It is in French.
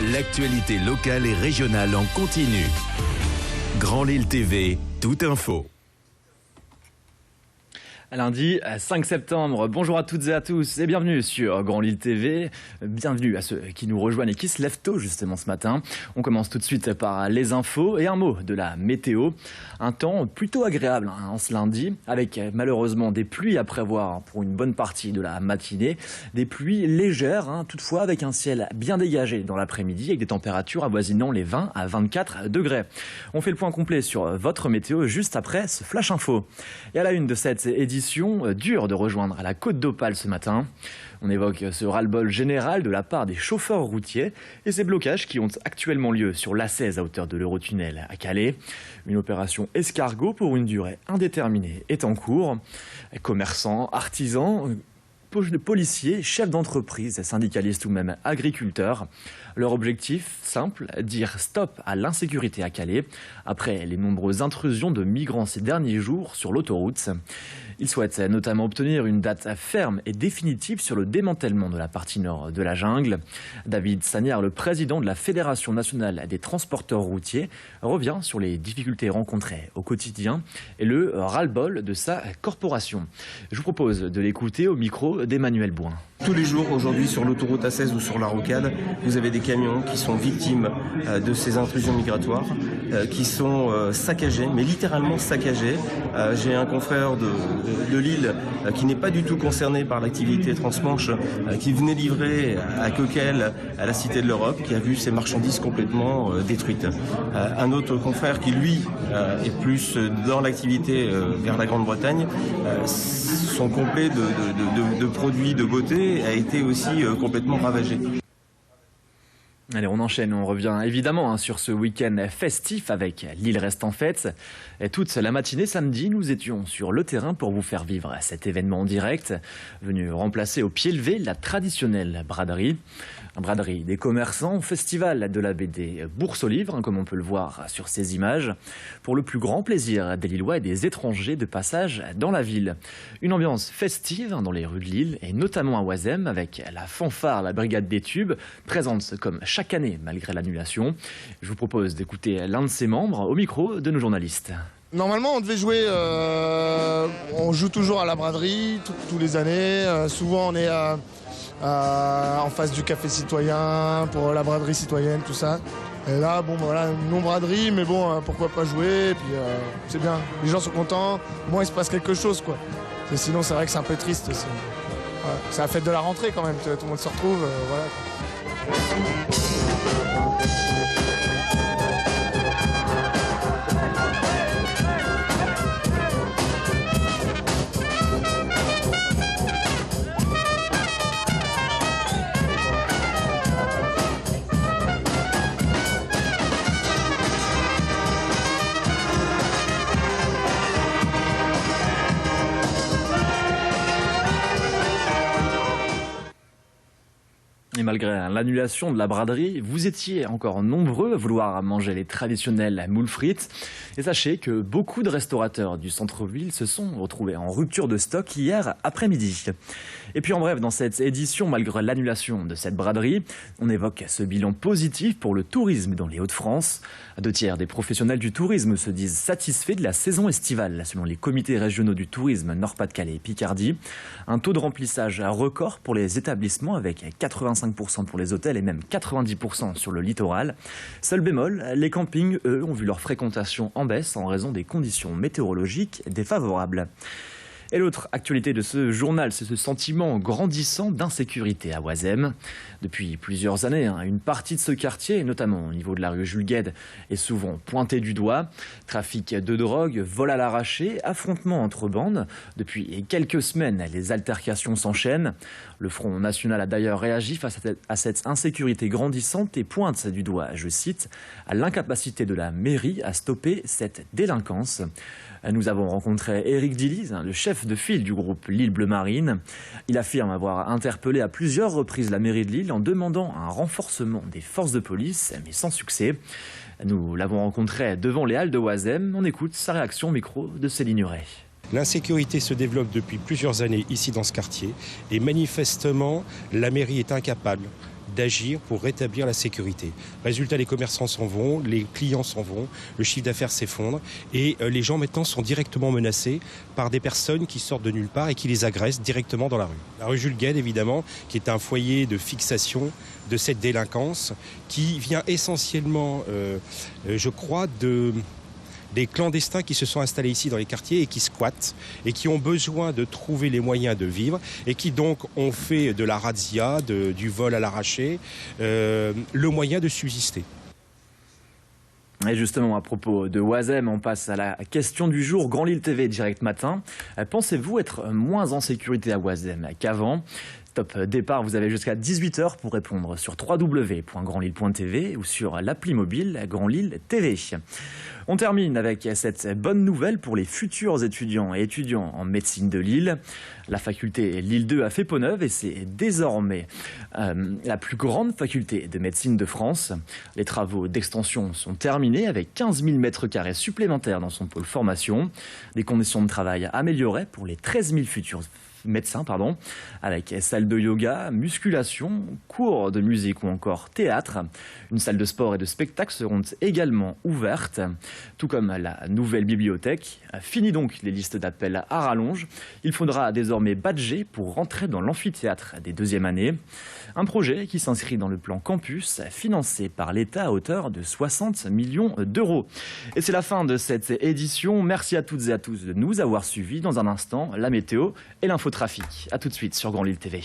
L'actualité locale et régionale en continu. Grand Lille TV, toute info. Lundi 5 septembre, bonjour à toutes et à tous et bienvenue sur Grand Lille TV. Bienvenue à ceux qui nous rejoignent et qui se lèvent tôt justement ce matin. On commence tout de suite par les infos et un mot de la météo. Un temps plutôt agréable en ce lundi avec malheureusement des pluies à prévoir pour une bonne partie de la matinée. Des pluies légères toutefois avec un ciel bien dégagé dans l'après-midi avec des températures avoisinant les 20 à 24 degrés. On fait le point complet sur votre météo juste après ce flash info. Et à la une de cette édition, dur de rejoindre la Côte d'Opale ce matin. On évoque ce ras-le-bol général de la part des chauffeurs routiers et ces blocages qui ont actuellement lieu sur l'A16 à hauteur de l'Eurotunnel à Calais. Une opération escargot pour une durée indéterminée est en cours. Commerçants, artisans, policiers, chefs d'entreprise, syndicalistes ou même agriculteurs. Leur objectif, simple, dire stop à l'insécurité à Calais après les nombreuses intrusions de migrants ces derniers jours sur l'autoroute. Ils souhaitent notamment obtenir une date ferme et définitive sur le démantèlement de la partie nord de la jungle. David Sagnière, le président de la Fédération nationale des transporteurs routiers, revient sur les difficultés rencontrées au quotidien et le ras-le-bol de sa corporation. Je vous propose de l'écouter au micro d'Emmanuel Bouin. Tous les jours, aujourd'hui, sur l'autoroute A16 ou sur la rocade, vous avez des camions qui sont victimes de ces intrusions migratoires, qui sont saccagés, mais littéralement saccagés. J'ai un confrère de Lille qui n'est pas du tout concerné par l'activité transmanche, qui venait livrer à Coquel, à la Cité de l'Europe, qui a vu ses marchandises complètement détruites. Un autre confrère qui, lui, est plus dans l'activité vers la Grande-Bretagne, son complet de produits de beauté a été aussi complètement ravagé. Allez, on enchaîne, on revient évidemment sur ce week-end festif avec Lille reste en fête. Et toute la matinée samedi, nous étions sur le terrain pour vous faire vivre cet événement en direct, venu remplacer au pied levé la traditionnelle braderie. Braderie des commerçants, festival de la BD Bourse aux livres, comme on peut le voir sur ces images, pour le plus grand plaisir des Lillois et des étrangers de passage dans la ville. Une ambiance festive dans les rues de Lille et notamment à Oisem avec la fanfare, la brigade des tubes, présente comme chaque année malgré l'annulation. Je vous propose d'écouter l'un de ses membres au micro de nos journalistes. Normalement, on devait jouer, on joue toujours à la braderie tous les années. Souvent, on est en face du café citoyen, pour la braderie citoyenne, tout ça. Et là, bon, voilà, non-braderie, mais bon, pourquoi pas jouer, et puis c'est bien. Les gens sont contents, au moins il se passe quelque chose, quoi. Et sinon, c'est vrai que c'est un peu triste. C'est la fête de la rentrée quand même, tout le monde se retrouve, voilà. Et malgré l'annulation de la braderie, vous étiez encore nombreux à vouloir manger les traditionnelles moules frites. Et sachez que beaucoup de restaurateurs du centre-ville se sont retrouvés en rupture de stock hier après-midi. Et puis en bref, dans cette édition, malgré l'annulation de cette braderie, on évoque ce bilan positif pour le tourisme dans les Hauts-de-France. 2/3 des professionnels du tourisme se disent satisfaits de la saison estivale, selon les comités régionaux du tourisme Nord-Pas-de-Calais et Picardie. Un taux de remplissage record pour les établissements avec 85% pour les hôtels et même 90% sur le littoral. Seul bémol, les campings, eux, ont vu leur fréquentation en baisse en raison des conditions météorologiques défavorables. Et l'autre actualité de ce journal, c'est ce sentiment grandissant d'insécurité à Oisem. Depuis plusieurs années, une partie de ce quartier, notamment au niveau de la rue Jules Guesde, est souvent pointée du doigt. Trafic de drogue, vol à l'arraché, affrontements entre bandes. Depuis quelques semaines, les altercations s'enchaînent. Le Front National a d'ailleurs réagi face à cette insécurité grandissante et pointe du doigt, je cite, à l'incapacité de la mairie à stopper cette délinquance. Nous avons rencontré Éric Diliz, le chef de file du groupe Lille Bleu Marine. Il affirme avoir interpellé à plusieurs reprises la mairie de Lille en demandant un renforcement des forces de police, mais sans succès. Nous l'avons rencontré devant les Halles de Oisem. On écoute sa réaction au micro de Céline Huret. L'insécurité se développe depuis plusieurs années ici dans ce quartier et manifestement la mairie est incapable d'agir pour rétablir la sécurité. Résultat, les commerçants s'en vont, les clients s'en vont, le chiffre d'affaires s'effondre et les gens maintenant sont directement menacés par des personnes qui sortent de nulle part et qui les agressent directement dans la rue. La rue Jules Guesde, évidemment, qui est un foyer de fixation de cette délinquance qui vient essentiellement, je crois, des clandestins qui se sont installés ici dans les quartiers et qui squattent et qui ont besoin de trouver les moyens de vivre et qui donc ont fait de la razzia, du vol à l'arraché, le moyen de subsister. Et justement, à propos de Oisem, on passe à la question du jour. Grand Lille TV, direct matin. Pensez-vous être moins en sécurité à Oisem qu'avant ? Top départ, vous avez jusqu'à 18h pour répondre sur www.grandlille.tv ou sur l'appli mobile Grand Lille TV. On termine avec cette bonne nouvelle pour les futurs étudiants et étudiants en médecine de Lille. La faculté Lille 2 a fait peau neuve et c'est désormais la plus grande faculté de médecine de France. Les travaux d'extension sont terminés avec 15 000 m² supplémentaires dans son pôle formation. Des conditions de travail améliorées pour les 13 000 futurs médecins, avec salle de yoga, musculation, cours de musique ou encore théâtre. Une salle de sport et de spectacle seront également ouvertes, tout comme la nouvelle bibliothèque. Fini donc les listes d'appels à rallonge. Il faudra désormais badger pour rentrer dans l'amphithéâtre des deuxièmes années. Un projet qui s'inscrit dans le plan campus, financé par l'État à hauteur de 60 millions d'euros. Et c'est la fin de cette édition. Merci à toutes et à tous de nous avoir suivis. Dans un instant, la météo et l'infotrafic. A tout de suite sur Grand Lille TV.